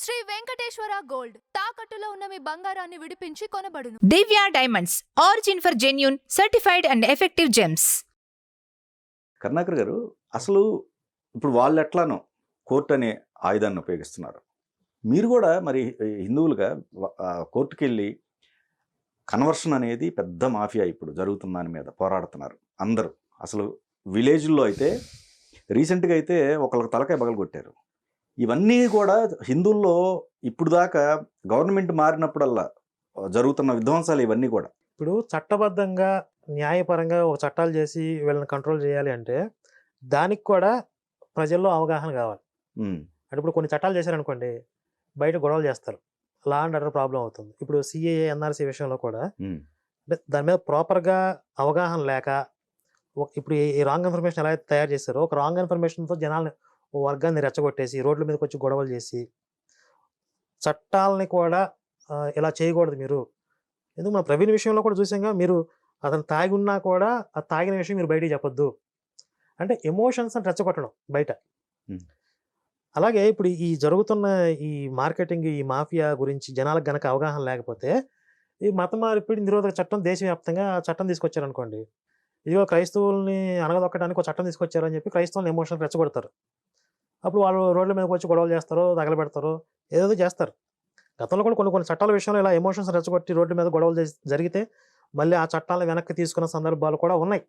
Shri Venkateswara gold తాకట్టులో ఉన్న మీ బంగారాన్ని విడిపించి కొనబడును. Divya diamonds, origin for genuine, certified and effective gems. Karunakar గారు, అసలు ఇప్పుడు వాళ్ళు ఎట్లానో కోర్టు అనే ఆయుధాన్ని ఉపయోగిస్తున్నారు. మీరు కూడా మరి హిందువులుగా కోర్టుకి వెళ్ళి కన్వర్షన్ అనేది పెద్ద మాఫియా ఇప్పుడు జరుగుతున్న దాని మీద పోరాడుతున్నారు అందరూ. అసలు విలేజ్లో అయితే రీసెంట్గా అయితే ఒకళ్ళకి తలకాయ పగలు కొట్టారు. ఇవన్నీ కూడా హిందువుల్లో ఇప్పుడు దాకా గవర్నమెంట్ మారినప్పుడల్లా జరుగుతున్న విధ్వంసాలు ఇవన్నీ కూడా. ఇప్పుడు చట్టబద్ధంగా న్యాయపరంగా ఒక చట్టాలు చేసి వీళ్ళని కంట్రోల్ చేయాలి అంటే దానికి కూడా ప్రజల్లో అవగాహన కావాలి. అంటే ఇప్పుడు కొన్ని చట్టాలు చేశారనుకోండి, బయట గొడవలు చేస్తారు, లా అండ్ ఆర్డర్ ప్రాబ్లం అవుతుంది. ఇప్పుడు సిఏఏ ఎన్ఆర్సీ విషయంలో కూడా అంటే దాని మీద ప్రాపర్గా అవగాహన లేక ఇప్పుడు ఈ రాంగ్ ఇన్ఫర్మేషన్ ఎలా అయితే తయారు చేస్తారో, ఒక రాంగ్ ఇన్ఫర్మేషన్తో జనాల్ని ఓ వర్గాన్ని రెచ్చగొట్టేసి రోడ్ల మీదకి వచ్చి గొడవలు చేసి చట్టాలని కూడా ఇలా చేయకూడదు మీరు. ఎందుకు మన ప్రవీణ్ విషయంలో కూడా చూసాంగా, మీరు అతను తాగి ఉన్నా కూడా ఆ తాగిన విషయం మీరు బయటికి చెప్పొద్దు అంటే ఎమోషన్స్ అని రెచ్చగొట్టడం బయట. అలాగే ఇప్పుడు ఈ జరుగుతున్న ఈ మార్కెటింగ్, ఈ మాఫియా గురించి జనాలకు గనక అవగాహన లేకపోతే ఈ మత మార్పిడి నిరోధక చట్టం దేశవ్యాప్తంగా చట్టం తీసుకొచ్చారనుకోండి, ఇదిగో క్రైస్తవుల్ని అనగదొక్కడానికి ఒక చట్టం తీసుకొచ్చారని చెప్పి క్రైస్తవులను ఎమోషన్ రెచ్చగొడతారు. అప్పుడు వాళ్ళు రోడ్ల మీదకి వచ్చి గొడవలు చేస్తారు, తగలబెడతారు, ఏదేదో చేస్తారు. గతంలో కూడా కొన్ని చట్టాల విషయంలో ఇలా ఎమోషన్స్ రెచ్చగొట్టి రోడ్ల మీద గొడవలు జరిగితే మళ్ళీ ఆ చట్టాలను వెనక్కి తీసుకున్న సందర్భాలు కూడా ఉన్నాయి.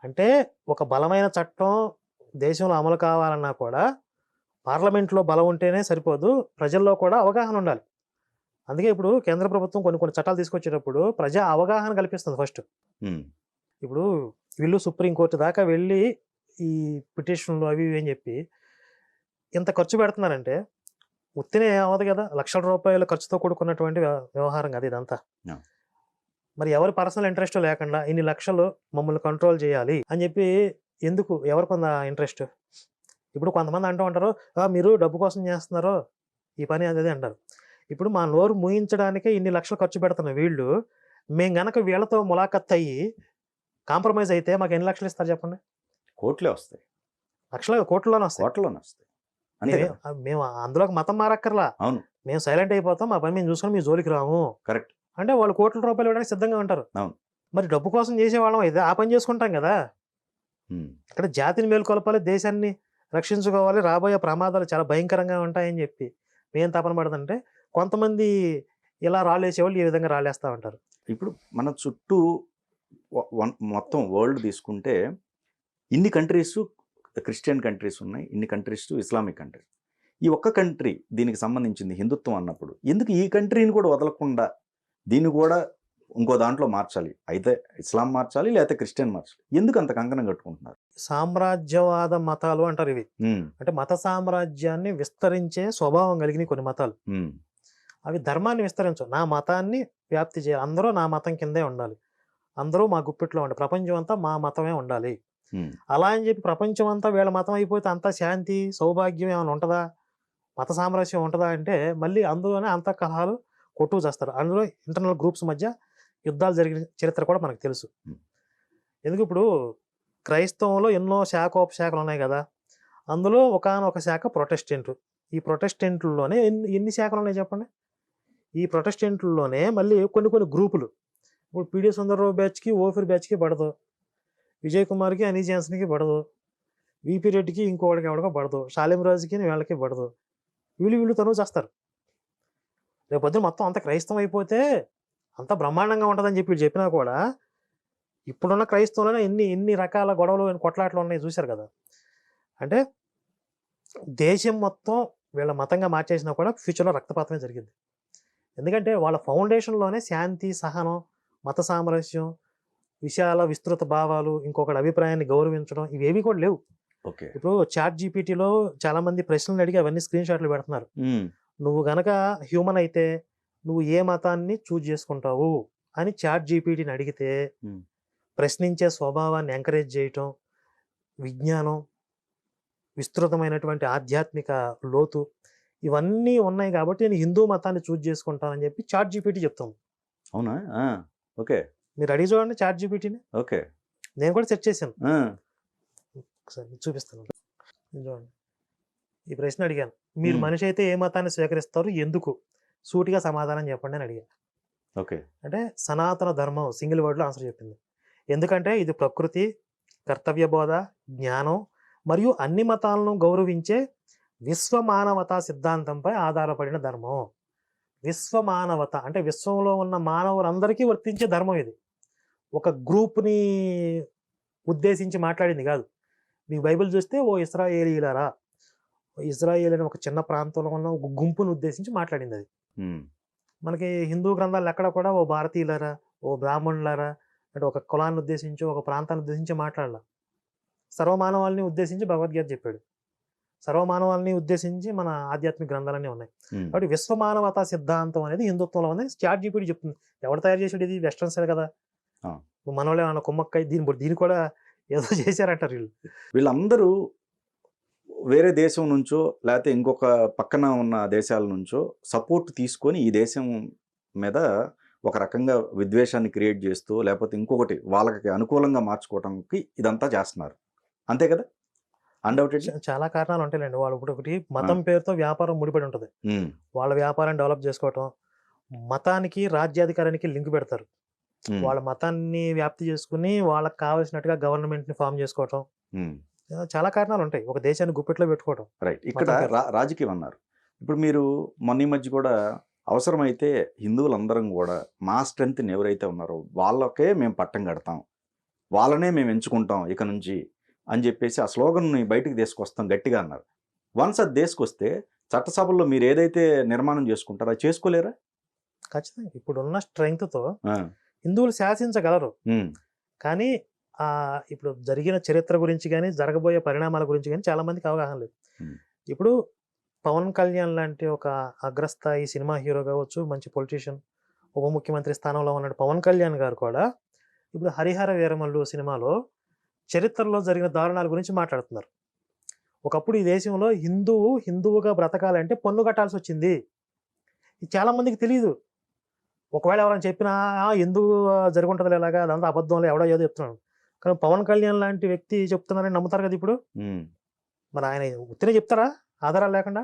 అంటే ఒక బలమైన చట్టం దేశంలో అమలు కావాలన్నా కూడా పార్లమెంట్లో బలం ఉంటేనే సరిపోదు, ప్రజల్లో కూడా అవగాహన ఉండాలి. అందుకే ఇప్పుడు కేంద్ర ప్రభుత్వం కొన్ని చట్టాలు తీసుకొచ్చేటప్పుడు ప్రజా అవగాహన కల్పిస్తుంది ఫస్ట్. ఇప్పుడు వీళ్ళు సుప్రీంకోర్టు దాకా వెళ్ళి ఈ పిటిషన్లు అవి ఇవి అని చెప్పి ఇంత ఖర్చు పెడుతున్నారంటే ఉత్తినే అవ్వదు కదా, లక్షల రూపాయల ఖర్చుతో కూడుకున్నటువంటి వ్యవహారం కదా ఇదంతా. మరి ఎవరి పర్సనల్ ఇంట్రెస్ట్ లేకుండా ఇన్ని లక్షలు మమ్మల్ని కంట్రోల్ చేయాలి అని చెప్పి ఎందుకు, ఎవరికి ఇంట్రెస్ట్? ఇప్పుడు కొంతమంది అంటూ ఉంటారు, మీరు డబ్బు కోసం చేస్తున్నారో ఈ పని అనేది అంటారు. ఇప్పుడు మా నోరు మూయించడానికే ఇన్ని లక్షలు ఖర్చు పెడుతున్న వీళ్ళు, మేము గనక వీళ్ళతో ములాఖత్ అయ్యి కాంప్రమైజ్ అయితే మాకు ఎన్ని లక్షలు ఇస్తారు చెప్పండి? కోట్లే వస్తాయి, కోట్లలోనే వస్తాయి. అంతే, మేము అందులోకి మతం మారక్కర్లా, అవును, మేము సైలెంట్ అయిపోతాం, మా పని మేము చూసుకొని మీ జోలికి రాము. కరెక్ట్. అంటే వాళ్ళు కోట్ల రూపాయలు ఇవ్వడానికి సిద్ధంగా ఉంటారు. అవును. మరి డబ్బు కోసం చేసేవాళ్ళం అయితే ఆ పని చేసుకుంటాం కదా. ఇక్కడ జాతిని మేలుకొలపాలి, దేశాన్ని రక్షించుకోవాలి, రాబోయే ప్రమాదాలు చాలా భయంకరంగా ఉంటాయని చెప్పి మేము తపన పడదంటే కొంతమంది ఇలా రాళ్ళేసేవాళ్ళు ఈ విధంగా రాళ్ళేస్తూ ఉంటారు. ఇప్పుడు మన చుట్టూ మొత్తం వరల్డ్ తీసుకుంటే ఇన్ని కంట్రీస్ క్రిస్టియన్ కంట్రీస్ ఉన్నాయి, ఇన్ని కంట్రీస్ ఇస్లామిక్ కంట్రీస్. ఈ ఒక్క కంట్రీ దీనికి సంబంధించింది హిందుత్వం అన్నప్పుడు ఎందుకు ఈ కంట్రీని కూడా వదలకుండా దీన్ని కూడా ఇంకో దాంట్లో మార్చాలి? అయితే ఇస్లాం మార్చాలి, లేకపోతే క్రిస్టియన్ మార్చాలి, ఎందుకు అంత కంకణం కట్టుకుంటున్నారు? సామ్రాజ్యవాద మతాలు అంటారు ఇవి. అంటే మత సామ్రాజ్యాన్ని విస్తరించే స్వభావం కలిగిన కొన్ని మతాలు. అవి ధర్మాన్ని విస్తరించవు, నా మతాన్ని వ్యాప్తి చేయాలి, అందరూ నా మతం కిందే ఉండాలి, అందరూ మా గుప్పిట్లో ఉండాలి, ప్రపంచం అంతా మా మతమే ఉండాలి. అలా అని చెప్పి ప్రపంచం అంతా వీళ్ళ మతం అయిపోతే అంతా శాంతి సౌభాగ్యం ఏమైనా ఉంటుందా, మత సామరస్యం ఉంటుందా అంటే మళ్ళీ అందులోనే అంత కలహాలు కొట్టుకు చేస్తారు. అందులో ఇంటర్నల్ గ్రూప్స్ మధ్య యుద్ధాలు జరిగిన చరిత్ర కూడా మనకు తెలుసు. ఎందుకు ఇప్పుడు క్రైస్తవంలో ఎన్నో శాఖోపశాఖలు ఉన్నాయి కదా, అందులో ఒకానొక శాఖ ప్రొటెస్టెంట్. ఈ ప్రొటెస్టెంట్లలోనే ఎన్ని శాఖలు ఉన్నాయి చెప్పండి? ఈ ప్రొటెస్టెంట్లలోనే మళ్ళీ కొన్ని గ్రూపులు. ఇప్పుడు పిడి సుందరరావు బ్యాచ్కి, ఓఫిర్ బ్యాచ్కి పడదు, విజయ్ కుమార్కి, అనీ జాన్సన్కి పడదు, విపి రెడ్డికి ఇంకొకటికి ఎవడికో పడదు, షాలిం రాజుకి వీళ్ళకి పడదు, వీళ్ళు తను చేస్తారు. రేపొద్దున మొత్తం అంత క్రైస్తవం అయిపోతే అంత బ్రహ్మాండంగా ఉంటుందని చెప్పి చెప్పినా కూడా ఇప్పుడున్న క్రైస్తవంలోనే ఎన్ని రకాల గొడవలు, కొట్లాట్లు ఉన్నాయి చూశారు కదా. అంటే దేశం మొత్తం వీళ్ళ మతంగా మార్చేసినా కూడా ఫ్యూచర్లో రక్తపాతమే జరిగింది. ఎందుకంటే వాళ్ళ ఫౌండేషన్లోనే శాంతి, సహనం, మత సామరస్యం, విశాల విస్తృత భావాలు, ఇంకొకటి అభిప్రాయాన్ని గౌరవించడం, ఇవేవి కూడా లేవు. ఇప్పుడు చాట్ జీపీటీలో చాలా మంది ప్రశ్నలు అడిగి అవన్నీ స్క్రీన్ షాట్లు పెడుతున్నారు. నువ్వు గనక హ్యూమన్ అయితే నువ్వు ఏ మతాన్ని చూజ్ చేసుకుంటావు అని చాట్ జీపీటీని అడిగితే ప్రశ్నించే స్వభావాన్ని ఎంకరేజ్ చేయటం, విజ్ఞానం, విస్తృతమైనటువంటి ఆధ్యాత్మిక లోతు, ఇవన్నీ ఉన్నాయి కాబట్టి నేను హిందూ మతాన్ని చూజ్ చేసుకుంటానని చెప్పి చాట్ జీపీటీ చెప్తాను. అవునా? ఓకే, మీరు అడిగి చూడండి చాట్ జీపీటీని. ఓకే, నేను కూడా సెర్చ్ చేశాను, ఒకసారి చూపిస్తాను చూడండి. ఈ ప్రశ్న అడిగాను. మీరు మనిషి అయితే ఏ మతాన్ని స్వీకరిస్తారు, ఎందుకు? సూటిగా సమాధానం చెప్పండి అని అడిగాను. ఓకే. అంటే సనాతన ధర్మం సింగిల్ వర్డ్లో ఆన్సర్ చెప్పింది. ఎందుకంటే ఇది ప్రకృతి, కర్తవ్య బోధ, జ్ఞానం మరియు అన్ని మతాలను గౌరవించే విశ్వ మానవతా సిద్ధాంతంపై ఆధారపడిన ధర్మం. విశ్వ మానవత అంటే విశ్వంలో ఉన్న మానవులందరికీ వర్తించే ధర్మం ఇది. ఒక గ్రూప్ని ఉద్దేశించి మాట్లాడింది కాదు. మీకు బైబిల్ చూస్తే ఓ ఇశ్రాయేలీయులారా, ఇజ్రాయేల్ అనే ఒక చిన్న ప్రాంతంలో ఉన్న ఒక గుంపును ఉద్దేశించి మాట్లాడింది అది. మనకి హిందూ గ్రంథాలు ఎక్కడ కూడా ఓ భారతీయులారా, ఓ బ్రాహ్మణులారా అంటే ఒక కులాన్ని ఉద్దేశించి ఒక ప్రాంతాన్ని ఉద్దేశించి మాట్లాడాల. సర్వమానవాళ్ళని ఉద్దేశించి భగవద్గీత చెప్పాడు. సర్వమానవాళ్ళని ఉద్దేశించి మన ఆధ్యాత్మిక గ్రంథాలన్నీ ఉన్నాయి. కాబట్టి విశ్వమానవతా సిద్ధాంతం అనేది హిందుత్వంలో ఉంది. ChatGPT చెప్తుంది. ఎవరు తయారు చేసాడు ఇది? వెస్ట్రన్ సైడ్ కదా. మనోళ్ళు ఏమన్నా కుమ్మక్కై దీన్ని కూడా ఏదో చేశారంటారు వీళ్ళు. వీళ్ళందరూ వేరే దేశం నుంచో లేకపోతే ఇంకొక పక్కన ఉన్న దేశాల నుంచో సపోర్ట్ తీసుకొని ఈ దేశం మీద ఒక రకంగా విద్వేషాన్ని క్రియేట్ చేస్తూ లేకపోతే ఇంకొకటి వాళ్ళకి అనుకూలంగా మార్చుకోవడానికి ఇదంతా చేస్తున్నారు. అంతే కదా? అన్డౌటెడ్ చాలా కారణాలు ఉంటాయండి. వాళ్ళు ఇప్పుడు ఒకటి మతం పేరుతో వ్యాపారం ముడిపడి ఉంటుంది. వాళ్ళ వ్యాపారం డెవలప్ చేసుకోవటం, మతానికి రాజ్యాధికారానికి లింక్ పెడతారు. వాళ్ళ మతాన్ని వ్యాప్తి చేసుకుని వాళ్ళకి కావాల్సినట్టుగా గవర్నమెంట్ ని ఫామ్ చేసుకోవటం, చాలా కారణాలు ఉంటాయి. ఒక దేశాన్ని గుప్పెట్లో పెట్టుకోవటం. రైట్. ఇక్కడ రాజకీయం అన్నారు. ఇప్పుడు మీరు మొన్న ఈ మధ్య కూడా అవసరమైతే హిందువులందరం కూడా మా స్ట్రెంగ్త్ని ఎవరైతే ఉన్నారో వాళ్ళకే మేము పట్టం కడతాం, వాళ్ళనే మేము ఎంచుకుంటాం ఇక నుంచి అని చెప్పేసి ఆ స్లోగన్ని బయటికి తీసుకొస్తాం గట్టిగా అన్నారు. వన్స్ అది తీసుకొస్తే చట్టసభల్లో మీరు ఏదైతే నిర్మాణం చేసుకుంటారో అది చేసుకోలేరా? ఖచ్చితంగా ఇప్పుడున్న స్ట్రెంగ్త్తో హిందువులు శాసించగలరు. కానీ ఇప్పుడు జరిగిన చరిత్ర గురించి కానీ జరగబోయే పరిణామాల గురించి కానీ చాలా మందికి అవగాహన లేదు. ఇప్పుడు పవన్ కళ్యాణ్ లాంటి ఒక అగ్రస్థాయి సినిమా హీరో కావచ్చు, మంచి పొలిటీషియన్, ఉప ముఖ్యమంత్రి స్థానంలో ఉన్న పవన్ కళ్యాణ్ గారు కూడా ఇప్పుడు హరిహర వీరమల్లు సినిమాలో చరిత్రలో జరిగిన దారుణాల గురించి మాట్లాడుతున్నారు. ఒకప్పుడు ఈ దేశంలో హిందువుగా బ్రతకాలంటే పన్ను కట్టాల్సి వచ్చింది. ఇది చాలా మందికి తెలియదు. ఒకవేళ ఎవరైనా చెప్పినా ఎందుకు జరుగుంటుంది ఇలాగా, అదంతా అబద్ధంలో ఎవడో ఏదో చెప్తున్నాడు. కానీ పవన్ కళ్యాణ్ లాంటి వ్యక్తి చెప్తున్నారని నమ్ముతారు కదా ఇప్పుడు. మరి ఆయన ఉత్తినే చెప్తారా ఆధారాలు లేకుండా?